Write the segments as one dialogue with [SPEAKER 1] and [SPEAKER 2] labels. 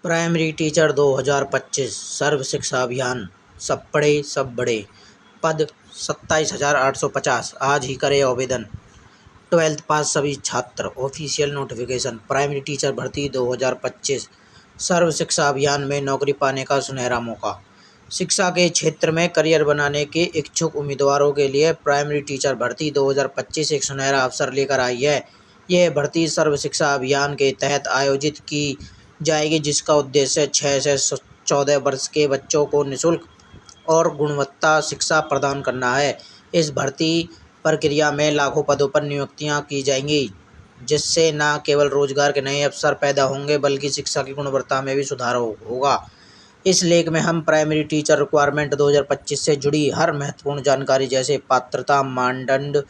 [SPEAKER 1] Primary teacher 2025 सर्व शिक्षा अभियान। सब पढ़े सब बढ़े। पद 27,850। आज ही करें आवेदन। 12th पास सभी छात्र। Official notification. प्राइमरी टीचर भर्ती 2025 सर्व शिक्षा अभियान में नौकरी पाने का सुनहरा मौका। शिक्षा के क्षेत्र में करियर बनाने के इच्छुक उम्मीदवारों के लिए प्राइमरी टीचर भर्ती 2025 एक सुनहरा अवसर लेकर आई है। यह भर्ती सर्व शिक्षा अभियान के तहत आयोजित की जाएगी, जिसका उद्देश्य 6 से 14 वर्ष के बच्चों को निःशुल्क और गुणवत्ता शिक्षा प्रदान करना है। इस भर्ती प्रक्रिया में लाखों पदों पर नियुक्तियां की जाएंगी, जिससे न केवल रोजगार के नए अवसर पैदा होंगे बल्कि शिक्षा की गुणवत्ता में भी सुधार होगा। इस लेख में हम प्राइमरी टीचर रिक्वायरमेंट 2025 से जुड़ी हर महत्वपूर्ण जानकारी जैसे पात्रता मानदंड,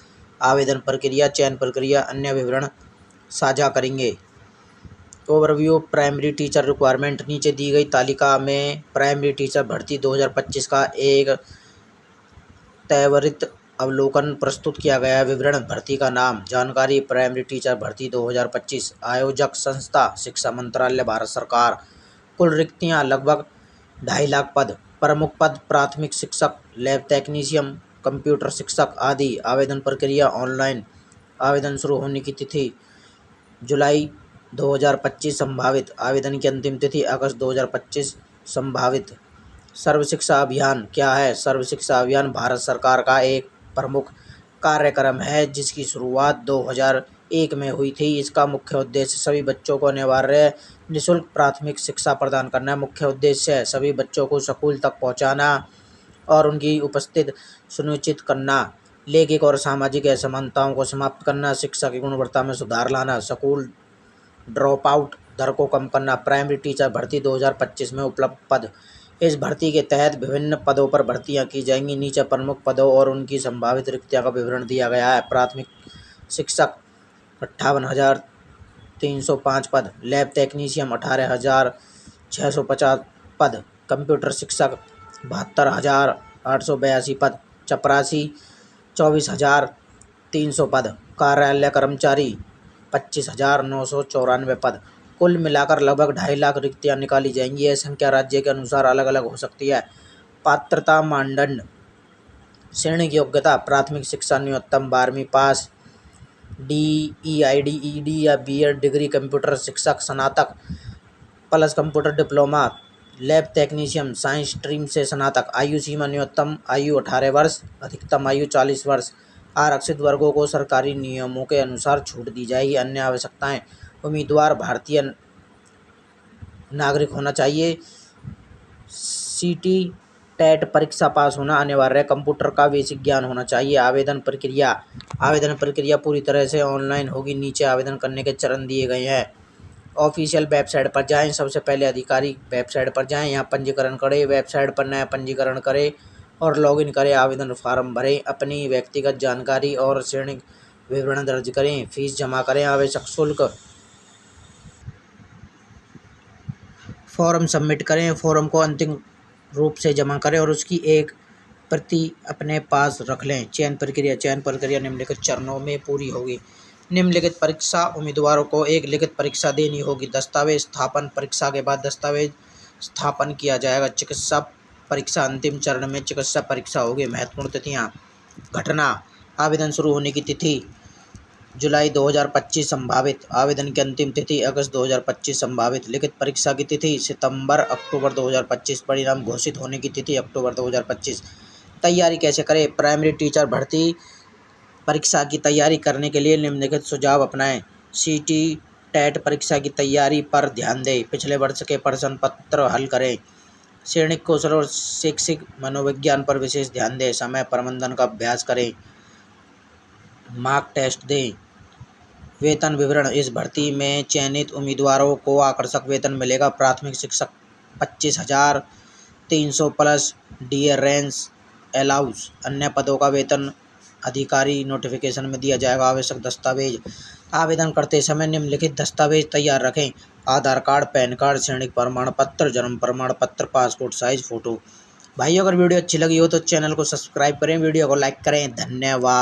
[SPEAKER 1] आवेदन प्रक्रिया, चयन प्रक्रिया, अन्य विवरण साझा करेंगे। Overview primary teacher requirement. नीचे दी गई तालिका में प्राइमरी टीचर भर्ती 2025 का एक त्वरित अवलोकन प्रस्तुत किया गया है। विवरण। भर्ती का नाम। जानकारी। प्राइमरी टीचर भर्ती 2025। आयोजक संस्था शिक्षा मंत्रालय, भारत सरकार। कुल रिक्तियां लगभग 2.5 लाख पद। प्रमुख पद प्राथमिक शिक्षक, लैब टेक्नीशियन, कंप्यूटर शिक्षक आदि। आवेदन प्रक्रिया ऑनलाइन। आवेदन शुरू होने की तिथि जुलाई 2025 संभावित। आवेदन की अंतिम तिथि अगस्त 2025 संभावित। सर्व शिक्षा अभियान क्या है? सर्व शिक्षा अभियान भारत सरकार का एक प्रमुख कार्यक्रम है, जिसकी शुरुआत 2001 में हुई थी। इसका मुख्य उद्देश्य सभी बच्चों को अनिवार्य निःशुल्क प्राथमिक शिक्षा प्रदान करना है। मुख्य उद्देश्य है सभी बच्चों को स्कूल तक पहुंचाना और उनकी उपस्थिति सुनिश्चित करना, लैंगिक और सामाजिक असमानताओं को समाप्त करना, शिक्षा की गुणवत्ता में सुधार लाना, स्कूल ड्रॉप आउट दर को कम करना। प्राइमरी टीचर भर्ती 2025 में उपलब्ध पद। इस भर्ती के तहत विभिन्न पदों पर भर्तियां की जाएंगी। नीचे प्रमुख पदों और उनकी संभावित रिक्तियों का विवरण दिया गया है। प्राथमिक शिक्षक 58,305 पद। लैब टेक्नीशियन 18,650 पद। कंप्यूटर शिक्षक 72,882 पद। चपरासी 24,300 पद। कार्यालय कर्मचारी 25,994 पद। कुल मिलाकर लगभग 2.5 लाख रिक्तियां निकाली जाएंगी। यह संख्या राज्य के अनुसार अलग अलग हो सकती है। पात्रता मानदंड। शैक्षणिक योग्यता। प्राथमिक शिक्षा न्यूनतम 12वीं पास, DEID या BEd डिग्री। कंप्यूटर शिक्षक स्नातक plus computer diploma. Lab technician science stream से स्नातक। आयु सीमा। न्यूनतम आयु 18 वर्ष, अधिकतम आयु 40 वर्ष। आरक्षित वर्गों को सरकारी नियमों के अनुसार छूट दी जाएगी। अन्य आवश्यकताएं। उम्मीदवार भारतीय नागरिक होना चाहिए। CT टेट परीक्षा पास होना अनिवार्य है। कंप्यूटर का बेसिक ज्ञान होना चाहिए। आवेदन प्रक्रिया। आवेदन प्रक्रिया पूरी तरह से ऑनलाइन होगी। नीचे आवेदन करने के चरण दिए गए हैं। ऑफिशियल वेबसाइट पर जाएं। सबसे पहले आधिकारिक वेबसाइट पर जाएं, यहाँ पंजीकरण करें। वेबसाइट पर नया पंजीकरण करें और लॉगिन करें। आवेदन फॉर्म भरें। अपनी व्यक्तिगत जानकारी और शैक्षणिक विवरण दर्ज करें। फीस जमा करें। आवश्यक शुल्क। फॉर्म सबमिट करें। फॉर्म को अंतिम रूप से जमा करें और उसकी एक प्रति अपने पास रख लें। चयन प्रक्रिया निम्नलिखित चरणों में पूरी होगी। निम्नलिखित परीक्षा। उम्मीदवारों को एक लिखित परीक्षा देनी होगी। दस्तावेज स्थापन। परीक्षा के बाद दस्तावेज स्थापन किया जाएगा। चिकित्सा परीक्षा। अंतिम चरण में चिकित्सा परीक्षा होगी। महत्वपूर्ण तिथियां। घटना। आवेदन शुरू होने की तिथि जुलाई 2025 संभावित। आवेदन की अंतिम तिथि अगस्त 2025 संभावित। लिखित परीक्षा की तिथि सितंबर-अक्टूबर 2025। परिणाम घोषित होने की तिथि अक्टूबर 2025। तैयारी कैसे करें? प्राइमरी टीचर भर्ती परीक्षा की तैयारी करने के लिए निम्नलिखित सुझाव अपनाएं। CT टेट परीक्षा की तैयारी पर ध्यान दें। पिछले वर्ष के प्रश्न पत्र हल करें। शैक्षणिक कौशल और शैक्षिक मनोविज्ञान पर विशेष ध्यान दें। समय प्रबंधन का अभ्यास करें। मॉक टेस्ट दें। वेतन विवरण। इस भर्ती में चयनित उम्मीदवारों को आकर्षक वेतन मिलेगा। प्राथमिक शिक्षक 25,300 प्लस डियरेंस अलाउंस। अन्य पदों का वेतन अधिकारी नोटिफिकेशन में दिया जाएगा। आवश्यक दस्तावेज। आवेदन करते समय निम्नलिखित दस्तावेज तैयार रखें। आधार कार्ड, पैन कार्ड, शैक्षणिक प्रमाण पत्र, जन्म प्रमाण पत्र, पासपोर्ट साइज फोटो। भाइयों, अगर वीडियो अच्छी लगी हो तो चैनल को सब्सक्राइब करें, वीडियो को लाइक करें। धन्यवाद।